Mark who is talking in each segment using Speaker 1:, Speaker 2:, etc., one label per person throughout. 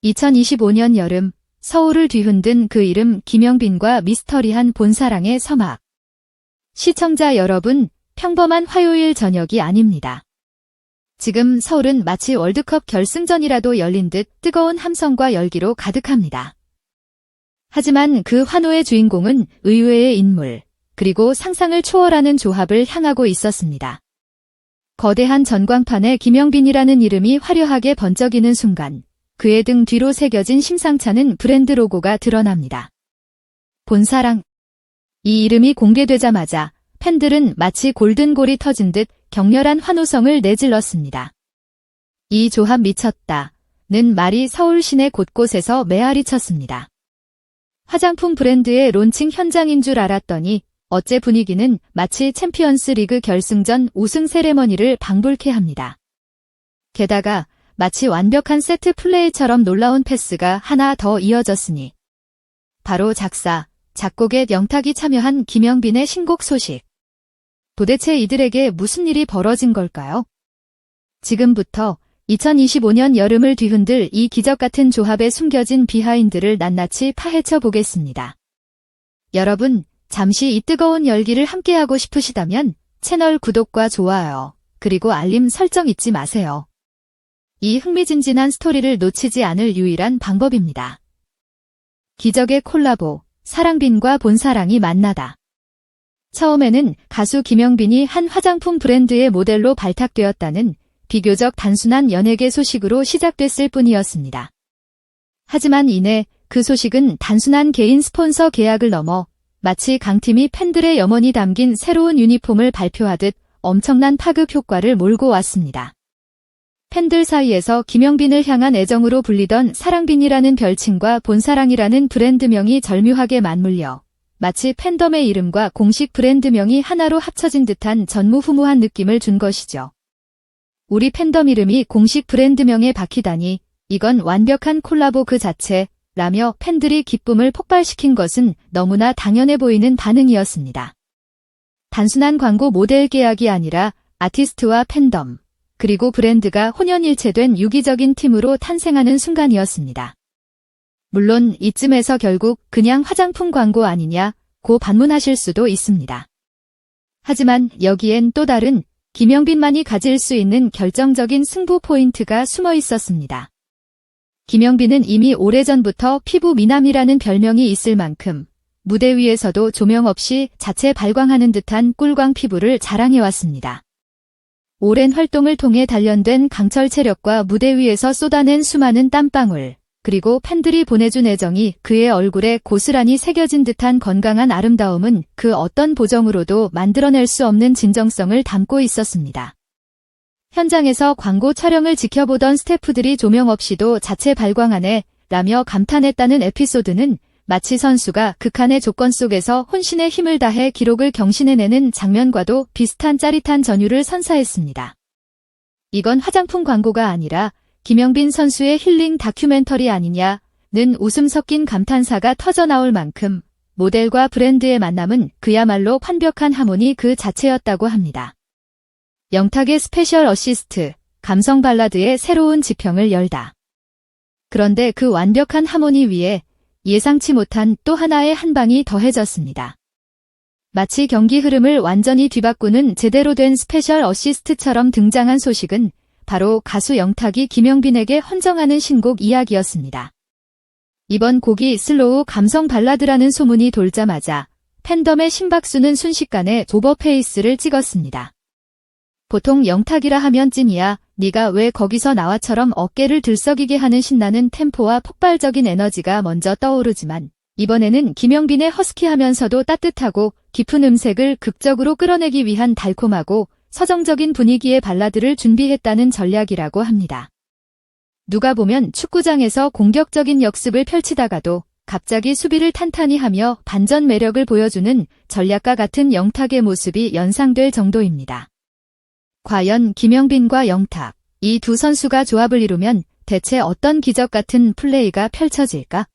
Speaker 1: 2025년 여름, 서울을 뒤흔든 그 이름 김영빈과 미스터리한 본사랑의 서막. 시청자 여러분, 평범한 화요일 저녁이 아닙니다. 지금 서울은 마치 월드컵 결승전이라도 열린 듯 뜨거운 함성과 열기로 가득합니다. 하지만 그 환호의 주인공은 의외의 인물, 그리고 상상을 초월하는 조합을 향하고 있었습니다. 거대한 전광판에 김영빈이라는 이름이 화려하게 번쩍이는 순간, 그의 등 뒤로 새겨진 심상찮은 브랜드 로고가 드러납니다. 본사랑. 이 이름이 공개되자마자 팬들은 마치 골든골이 터진 듯 격렬한 환호성을 내질렀습니다. 이 조합 미쳤다는 말이 서울 시내 곳곳에서 메아리 쳤습니다. 화장품 브랜드의 론칭 현장인 줄 알았더니 어째 분위기는 마치 챔피언스 리그 결승전 우승 세레머니를 방불케 합니다. 게다가 마치 완벽한 세트 플레이처럼 놀라운 패스가 하나 더 이어졌으니 바로 작사, 작곡에 영탁이 참여한 김영빈의 신곡 소식. 도대체 이들에게 무슨 일이 벌어진 걸까요? 지금부터 2025년 여름을 뒤흔들 이 기적같은 조합에 숨겨진 비하인드를 낱낱이 파헤쳐 보겠습니다. 여러분, 잠시 이 뜨거운 열기를 함께하고 싶으시다면 채널 구독과 좋아요, 그리고 알림 설정 잊지 마세요. 이 흥미진진한 스토리를 놓치지 않을 유일한 방법입니다. 기적의 콜라보, 사랑빈과 본사랑이 만나다. 처음에는 가수 김영빈이 한 화장품 브랜드의 모델로 발탁되었다는 비교적 단순한 연예계 소식으로 시작됐을 뿐이었습니다. 하지만 이내 그 소식은 단순한 개인 스폰서 계약을 넘어 마치 강팀이 팬들의 염원이 담긴 새로운 유니폼을 발표하듯 엄청난 파급 효과를 몰고 왔습니다. 팬들 사이에서 김영빈을 향한 애정으로 불리던 사랑빈이라는 별칭과 본사랑이라는 브랜드명이 절묘하게 맞물려 마치 팬덤의 이름과 공식 브랜드명이 하나로 합쳐진 듯한 전무후무한 느낌을 준 것이죠. 우리 팬덤 이름이 공식 브랜드명에 박히다니 이건 완벽한 콜라보 그 자체라며 팬들이 기쁨을 폭발시킨 것은 너무나 당연해 보이는 반응이었습니다. 단순한 광고 모델 계약이 아니라 아티스트와 팬덤, 그리고 브랜드가 혼연일체된 유기적인 팀으로 탄생하는 순간이었습니다. 물론 이쯤에서 결국 그냥 화장품 광고 아니냐고 반문하실 수도 있습니다. 하지만 여기엔 또 다른 김영빈만이 가질 수 있는 결정적인 승부 포인트가 숨어 있었습니다. 김영빈은 이미 오래전부터 피부 미남이라는 별명이 있을 만큼 무대 위에서도 조명 없이 자체 발광하는 듯한 꿀광 피부를 자랑해왔습니다. 오랜 활동을 통해 단련된 강철 체력과 무대 위에서 쏟아낸 수많은 땀방울, 그리고 팬들이 보내준 애정이 그의 얼굴에 고스란히 새겨진 듯한 건강한 아름다움은 그 어떤 보정으로도 만들어낼 수 없는 진정성을 담고 있었습니다. 현장에서 광고 촬영을 지켜보던 스태프들이 조명 없이도 자체 발광하네 라며 감탄했다는 에피소드는 마치 선수가 극한의 조건 속에서 혼신의 힘을 다해 기록을 경신해내는 장면과도 비슷한 짜릿한 전율을 선사했습니다. 이건 화장품 광고가 아니라 김영빈 선수의 힐링 다큐멘터리 아니냐는 웃음 섞인 감탄사가 터져나올 만큼 모델과 브랜드의 만남은 그야말로 완벽한 하모니 그 자체였다고 합니다. 영탁의 스페셜 어시스트, 감성 발라드의 새로운 지평을 열다. 그런데 그 완벽한 하모니 위에 예상치 못한 또 하나의 한방이 더해졌습니다. 마치 경기 흐름을 완전히 뒤바꾸는 제대로 된 스페셜 어시스트처럼 등장한 소식은 바로 가수 영탁이 김영빈에게 헌정하는 신곡 이야기였습니다. 이번 곡이 슬로우 감성 발라드라는 소문이 돌자마자 팬덤의 심박수는 순식간에 오버페이스를 찍었습니다. 보통 영탁이라 하면 찐이야, 네가 왜 거기서 나와처럼 어깨를 들썩이게 하는 신나는 템포와 폭발적인 에너지가 먼저 떠오르지만 이번에는 김영빈의 허스키하면서도 따뜻하고 깊은 음색을 극적으로 끌어내기 위한 달콤하고 서정적인 분위기의 발라드를 준비했다는 전략이라고 합니다. 누가 보면 축구장에서 공격적인 역습을 펼치다가도 갑자기 수비를 탄탄히 하며 반전 매력을 보여주는 전략가 같은 영탁의 모습이 연상될 정도입니다. 과연 김영빈과 영탁, 이 두 선수가 조합을 이루면 대체 어떤 기적 같은 플레이가 펼쳐질까?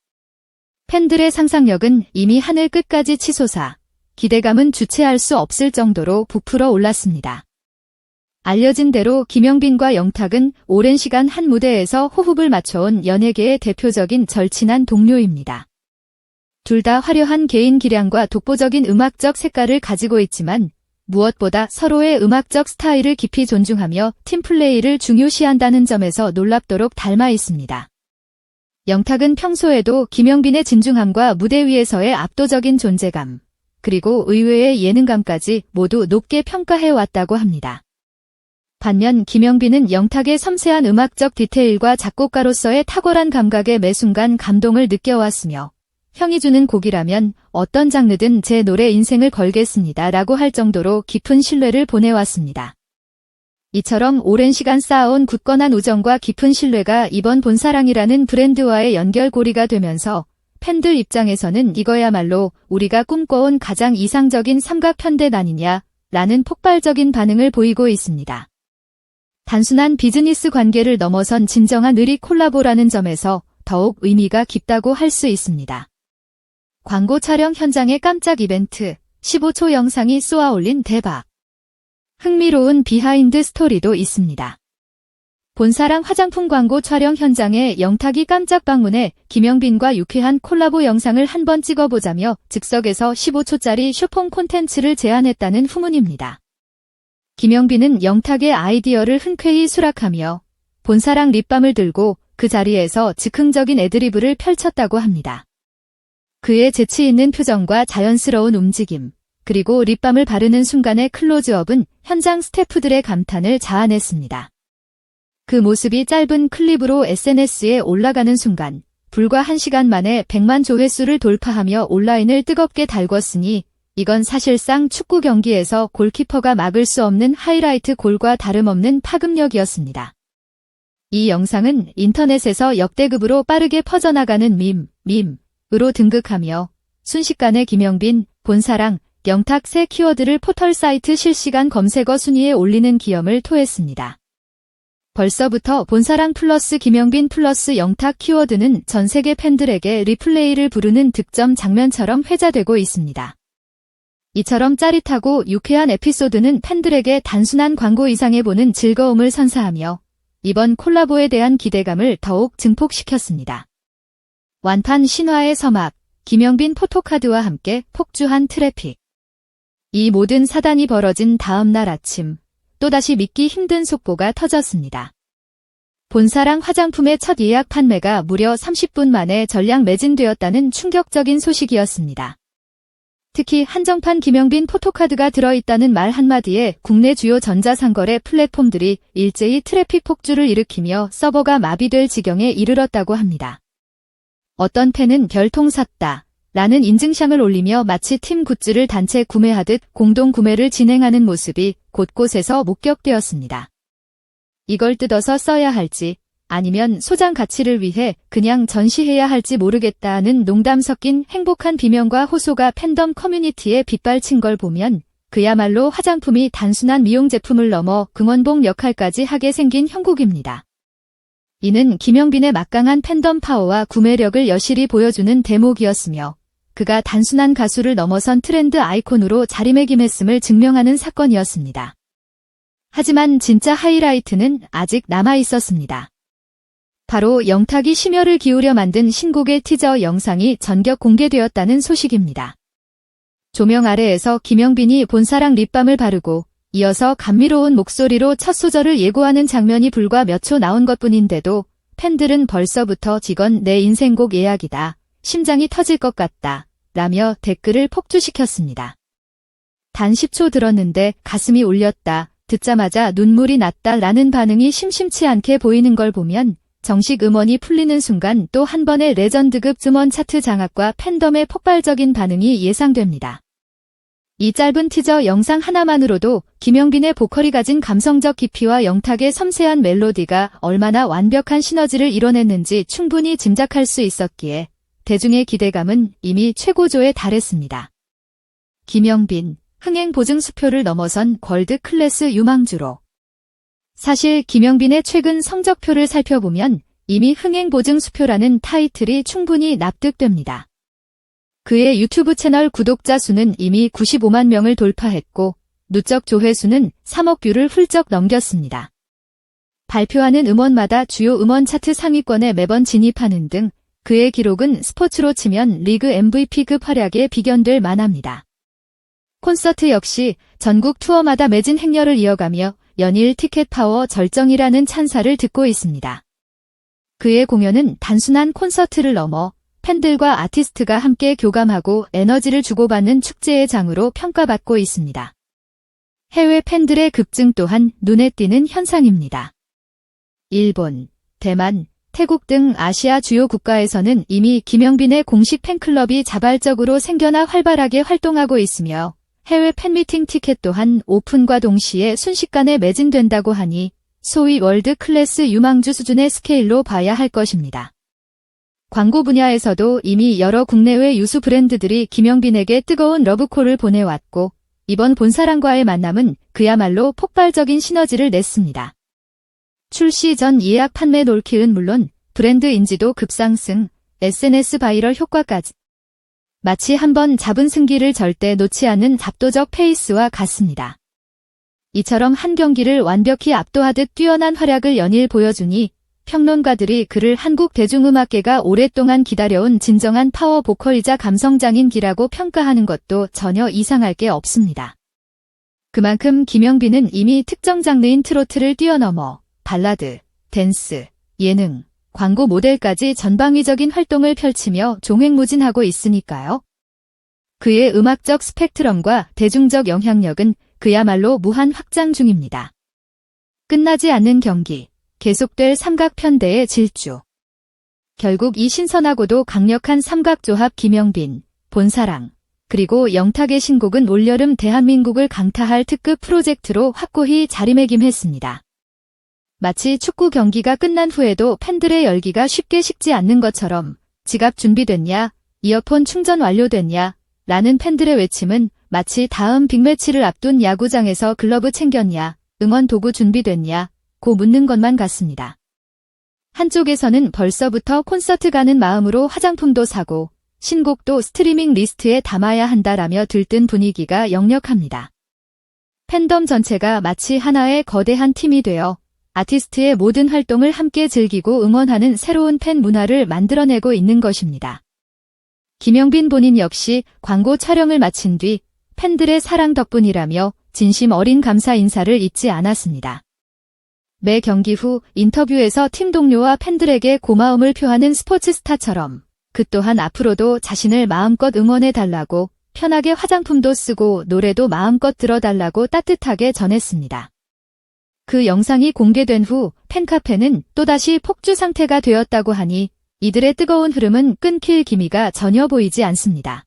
Speaker 1: 팬들의 상상력은 이미 하늘 끝까지 치솟아 기대감은 주체할 수 없을 정도로 부풀어 올랐습니다. 알려진 대로 김영빈과 영탁은 오랜 시간 한 무대에서 호흡을 맞춰온 연예계의 대표적인 절친한 동료입니다. 둘 다 화려한 개인 기량과 독보적인 음악적 색깔을 가지고 있지만 무엇보다 서로의 음악적 스타일을 깊이 존중하며 팀플레이를 중요시한다는 점에서 놀랍도록 닮아 있습니다. 영탁은 평소에도 김영빈의 진중함과 무대 위에서의 압도적인 존재감, 그리고 의외의 예능감까지 모두 높게 평가해왔다고 합니다. 반면 김영빈은 영탁의 섬세한 음악적 디테일과 작곡가로서의 탁월한 감각에 매 순간 감동을 느껴왔으며 형이 주는 곡이라면 어떤 장르든 제 노래 인생을 걸겠습니다 라고 할 정도로 깊은 신뢰를 보내왔습니다. 이처럼 오랜 시간 쌓아온 굳건한 우정과 깊은 신뢰가 이번 본사랑이라는 브랜드와의 연결고리가 되면서 팬들 입장에서는 이거야말로 우리가 꿈꿔온 가장 이상적인 삼각편대 아니냐 라는 폭발적인 반응을 보이고 있습니다. 단순한 비즈니스 관계를 넘어선 진정한 의리 콜라보라는 점에서 더욱 의미가 깊다고 할 수 있습니다. 광고 촬영 현장의 깜짝 이벤트, 15초 영상이 쏘아올린 대박. 흥미로운 비하인드 스토리도 있습니다. 본사랑 화장품 광고 촬영 현장에 영탁이 깜짝 방문해 김영빈과 유쾌한 콜라보 영상을 한번 찍어보자며 즉석에서 15초짜리 쇼폼 콘텐츠를 제안했다는 후문입니다. 김영빈은 영탁의 아이디어를 흔쾌히 수락하며 본사랑 립밤을 들고 그 자리에서 즉흥적인 애드리브를 펼쳤다고 합니다. 그의 재치 있는 표정과 자연스러운 움직임, 그리고 립밤을 바르는 순간의 클로즈업은 현장 스태프들의 감탄을 자아냈습니다. 그 모습이 짧은 클립으로 SNS에 올라가는 순간 불과 1시간 만에 100만 조회수를 돌파하며 온라인을 뜨겁게 달궜으니 이건 사실상 축구 경기에서 골키퍼가 막을 수 없는 하이라이트 골과 다름없는 파급력이었습니다. 이 영상은 인터넷에서 역대급으로 빠르게 퍼져나가는 밈으로 등극하며 순식간에 김영빈, 본사랑, 영탁 세 키워드를 포털 사이트 실시간 검색어 순위에 올리는 기염을 토했습니다. 벌써부터 본사랑 플러스 김영빈 플러스 영탁 키워드는 전 세계 팬들에게 리플레이를 부르는 득점 장면처럼 회자되고 있습니다. 이처럼 짜릿하고 유쾌한 에피소드는 팬들에게 단순한 광고 이상의 보는 즐거움을 선사하며 이번 콜라보에 대한 기대감을 더욱 증폭시켰습니다. 완판 신화의 서막, 김영빈 포토카드와 함께 폭주한 트래픽. 이 모든 사단이 벌어진 다음 날 아침, 또다시 믿기 힘든 속보가 터졌습니다. 본사랑 화장품의 첫 예약 판매가 무려 30분 만에 전량 매진되었다는 충격적인 소식이었습니다. 특히 한정판 김영빈 포토카드가 들어있다는 말 한마디에 국내 주요 전자상거래 플랫폼들이 일제히 트래픽 폭주를 일으키며 서버가 마비될 지경에 이르렀다고 합니다. 어떤 팬은 별통 샀다 라는 인증샷을 올리며 마치 팀 굿즈를 단체 구매하듯 공동 구매를 진행하는 모습이 곳곳에서 목격되었습니다. 이걸 뜯어서 써야 할지 아니면 소장 가치를 위해 그냥 전시해야 할지 모르겠다는 농담 섞인 행복한 비명과 호소가 팬덤 커뮤니티에 빗발친 걸 보면 그야말로 화장품이 단순한 미용 제품을 넘어 금원봉 역할까지 하게 생긴 형국입니다. 이는 김영빈의 막강한 팬덤 파워와 구매력을 여실히 보여주는 대목이었으며 그가 단순한 가수를 넘어선 트렌드 아이콘으로 자리매김했음을 증명하는 사건이었습니다. 하지만 진짜 하이라이트는 아직 남아 있었습니다. 바로 영탁이 심혈을 기울여 만든 신곡의 티저 영상이 전격 공개되었다는 소식입니다. 조명 아래에서 김영빈이 본사랑 립밤을 바르고 이어서 감미로운 목소리로 첫 소절을 예고하는 장면이 불과 몇 초 나온 것뿐인데도 팬들은 벌써부터 이건 내 인생곡 예약이다, 심장이 터질 것 같다 라며 댓글을 폭주시켰습니다. 단 10초 들었는데 가슴이 울렸다, 듣자마자 눈물이 났다 라는 반응이 심심치 않게 보이는 걸 보면 정식 음원이 풀리는 순간 또 한 번의 레전드급 음원 차트 장악과 팬덤의 폭발적인 반응이 예상됩니다. 이 짧은 티저 영상 하나만으로도 김영빈의 보컬이 가진 감성적 깊이와 영탁의 섬세한 멜로디가 얼마나 완벽한 시너지를 이뤄냈는지 충분히 짐작할 수 있었기에 대중의 기대감은 이미 최고조에 달했습니다. 김영빈, 흥행 보증 수표를 넘어선 월드 클래스 유망주로. 사실 김영빈의 최근 성적표를 살펴보면 이미 흥행 보증 수표라는 타이틀이 충분히 납득됩니다. 그의 유튜브 채널 구독자 수는 이미 95만 명을 돌파했고 누적 조회수는 3억 뷰를 훌쩍 넘겼습니다. 발표하는 음원마다 주요 음원 차트 상위권에 매번 진입하는 등 그의 기록은 스포츠로 치면 리그 MVP급 활약에 비견될 만합니다. 콘서트 역시 전국 투어마다 매진 행렬을 이어가며 연일 티켓 파워 절정이라는 찬사를 듣고 있습니다. 그의 공연은 단순한 콘서트를 넘어 팬들과 아티스트가 함께 교감하고 에너지를 주고받는 축제의 장으로 평가받고 있습니다. 해외 팬들의 급증 또한 눈에 띄는 현상입니다. 일본, 대만, 태국 등 아시아 주요 국가에서는 이미 김영빈의 공식 팬클럽이 자발적으로 생겨나 활발하게 활동하고 있으며 해외 팬미팅 티켓 또한 오픈과 동시에 순식간에 매진된다고 하니 소위 월드 클래스 유망주 수준의 스케일로 봐야 할 것입니다. 광고 분야에서도 이미 여러 국내외 유수 브랜드들이 김영빈에게 뜨거운 러브콜을 보내왔고 이번 본사랑과의 만남은 그야말로 폭발적인 시너지를 냈습니다. 출시 전 예약 판매 롤킬은 물론 브랜드 인지도 급상승, SNS 바이럴 효과까지. 마치 한번 잡은 승기를 절대 놓지 않는 압도적 페이스와 같습니다. 이처럼 한 경기를 완벽히 압도하듯 뛰어난 활약을 연일 보여주니 평론가들이 그를 한국 대중음악계가 오랫동안 기다려온 진정한 파워 보컬이자 감성장인기라고 평가하는 것도 전혀 이상할 게 없습니다. 그만큼 김영빈은 이미 특정 장르인 트로트를 뛰어넘어 발라드, 댄스, 예능, 광고 모델까지 전방위적인 활동을 펼치며 종횡무진하고 있으니까요. 그의 음악적 스펙트럼과 대중적 영향력은 그야말로 무한 확장 중입니다. 끝나지 않는 경기, 계속될 삼각편대의 질주. 결국 이 신선하고도 강력한 삼각조합 김영빈, 본사랑, 그리고 영탁의 신곡은 올여름 대한민국을 강타할 특급 프로젝트로 확고히 자리매김했습니다. 마치 축구 경기가 끝난 후에도 팬들의 열기가 쉽게 식지 않는 것처럼 지갑 준비됐냐, 이어폰 충전 완료됐냐, 라는 팬들의 외침은 마치 다음 빅매치를 앞둔 야구장에서 글러브 챙겼냐, 응원 도구 준비됐냐, 고 묻는 것만 같습니다. 한쪽에서는 벌써부터 콘서트 가는 마음으로 화장품도 사고 신곡도 스트리밍 리스트에 담아야 한다라며 들뜬 분위기가 역력합니다. 팬덤 전체가 마치 하나의 거대한 팀이 되어 아티스트의 모든 활동을 함께 즐기고 응원하는 새로운 팬 문화를 만들어내고 있는 것입니다. 김영빈 본인 역시 광고 촬영을 마친 뒤 팬들의 사랑 덕분이라며 진심 어린 감사 인사를 잊지 않았습니다. 매 경기 후 인터뷰에서 팀 동료와 팬들에게 고마움을 표하는 스포츠 스타처럼 그 또한 앞으로도 자신을 마음껏 응원해달라고 편하게 화장품도 쓰고 노래도 마음껏 들어달라고 따뜻하게 전했습니다. 그 영상이 공개된 후 팬카페는 또다시 폭주 상태가 되었다고 하니 이들의 뜨거운 흐름은 끊길 기미가 전혀 보이지 않습니다.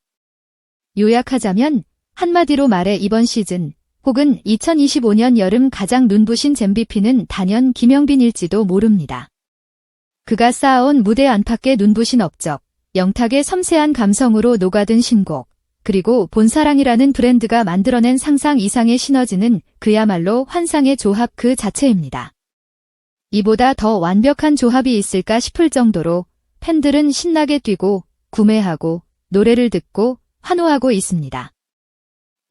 Speaker 1: 요약하자면 한마디로 말해 이번 시즌 혹은 2025년 여름 가장 눈부신 MVP는 단연 김영빈일지도 모릅니다. 그가 쌓아온 무대 안팎의 눈부신 업적, 영탁의 섬세한 감성으로 녹아든 신곡, 그리고 본사랑이라는 브랜드가 만들어낸 상상 이상의 시너지는 그야말로 환상의 조합 그 자체입니다. 이보다 더 완벽한 조합이 있을까 싶을 정도로 팬들은 신나게 뛰고 구매하고 노래를 듣고 환호하고 있습니다.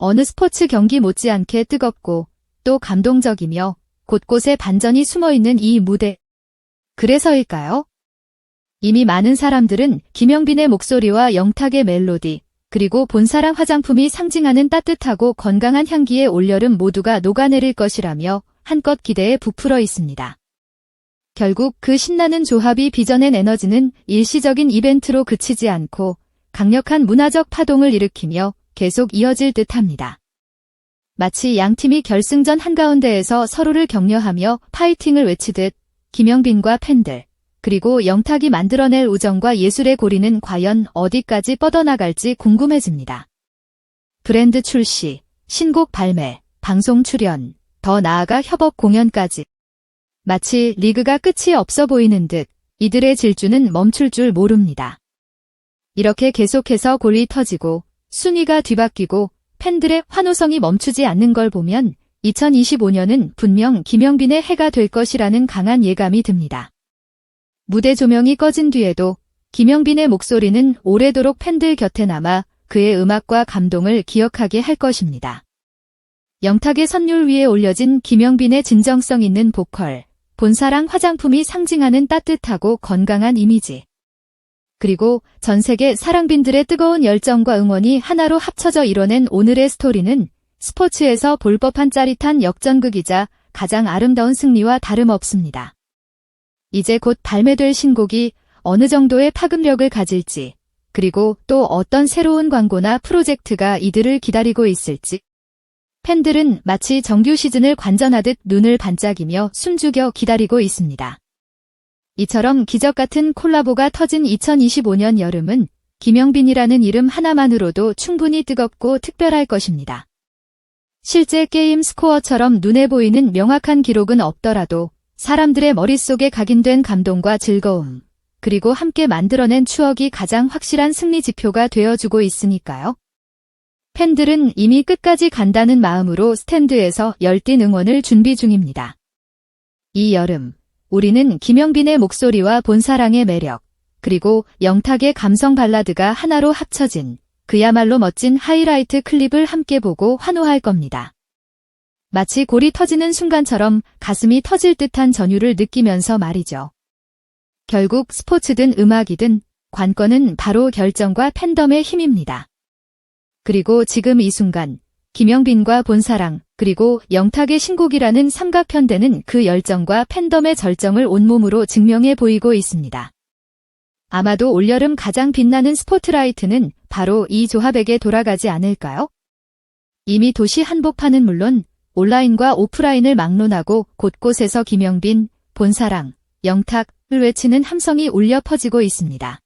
Speaker 1: 어느 스포츠 경기 못지않게 뜨겁고 또 감동적이며 곳곳에 반전이 숨어있는 이 무대. 그래서일까요? 이미 많은 사람들은 김영빈의 목소리와 영탁의 멜로디, 그리고 본사랑 화장품이 상징하는 따뜻하고 건강한 향기의 올여름 모두가 녹아내릴 것이라며 한껏 기대에 부풀어 있습니다. 결국 그 신나는 조합이 빚어낸 에너지는 일시적인 이벤트로 그치지 않고 강력한 문화적 파동을 일으키며 계속 이어질 듯합니다. 마치 양팀이 결승전 한가운데에서 서로를 격려하며 파이팅을 외치듯 김영빈과 팬들, 그리고 영탁이 만들어낼 우정과 예술의 고리는 과연 어디까지 뻗어나갈지 궁금해집니다. 브랜드 출시, 신곡 발매, 방송 출연, 더 나아가 협업 공연까지. 마치 리그가 끝이 없어 보이는 듯 이들의 질주는 멈출 줄 모릅니다. 이렇게 계속해서 골이 터지고 순위가 뒤바뀌고 팬들의 환호성이 멈추지 않는 걸 보면 2025년은 분명 김영빈의 해가 될 것이라는 강한 예감이 듭니다. 무대 조명이 꺼진 뒤에도 김영빈의 목소리는 오래도록 팬들 곁에 남아 그의 음악과 감동을 기억하게 할 것입니다. 영탁의 선율 위에 올려진 김영빈의 진정성 있는 보컬, 본사랑 화장품이 상징하는 따뜻하고 건강한 이미지. 그리고 전 세계 사랑빈들의 뜨거운 열정과 응원이 하나로 합쳐져 이뤄낸 오늘의 스토리는 스포츠에서 볼 법한 짜릿한 역전극이자 가장 아름다운 승리와 다름없습니다. 이제 곧 발매될 신곡이 어느 정도의 파급력을 가질지, 그리고 또 어떤 새로운 광고나 프로젝트가 이들을 기다리고 있을지, 팬들은 마치 정규 시즌을 관전하듯 눈을 반짝이며 숨죽여 기다리고 있습니다. 이처럼 기적같은 콜라보가 터진 2025년 여름은 김영빈이라는 이름 하나만으로도 충분히 뜨겁고 특별할 것입니다. 실제 게임 스코어처럼 눈에 보이는 명확한 기록은 없더라도 사람들의 머릿속에 각인된 감동과 즐거움, 그리고 함께 만들어낸 추억이 가장 확실한 승리 지표가 되어주고 있으니까요. 팬들은 이미 끝까지 간다는 마음으로 스탠드에서 열띤 응원을 준비 중입니다. 이 여름, 우리는 김영빈의 목소리와 본사랑의 매력, 그리고 영탁의 감성 발라드가 하나로 합쳐진 그야말로 멋진 하이라이트 클립을 함께 보고 환호할 겁니다. 마치 골이 터지는 순간처럼 가슴이 터질 듯한 전율을 느끼면서 말이죠. 결국 스포츠든 음악이든 관건은 바로 결정과 팬덤의 힘입니다. 그리고 지금 이 순간 김영빈과 본사랑 그리고 영탁의 신곡이라는 삼각편대는 그 열정과 팬덤의 절정을 온몸으로 증명해 보이고 있습니다. 아마도 올여름 가장 빛나는 스포트라이트는 바로 이 조합에게 돌아가지 않을까요? 이미 도시 한복판은 물론 온라인과 오프라인을 막론하고 곳곳에서 김영빈, 본사랑, 영탁을 외치는 함성이 울려 퍼지고 있습니다.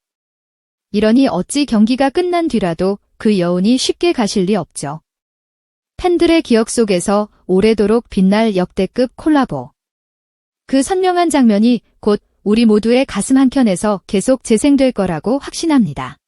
Speaker 1: 이러니 어찌 경기가 끝난 뒤라도 그 여운이 쉽게 가실 리 없죠. 팬들의 기억 속에서 오래도록 빛날 역대급 콜라보. 그 선명한 장면이 곧 우리 모두의 가슴 한켠에서 계속 재생될 거라고 확신합니다.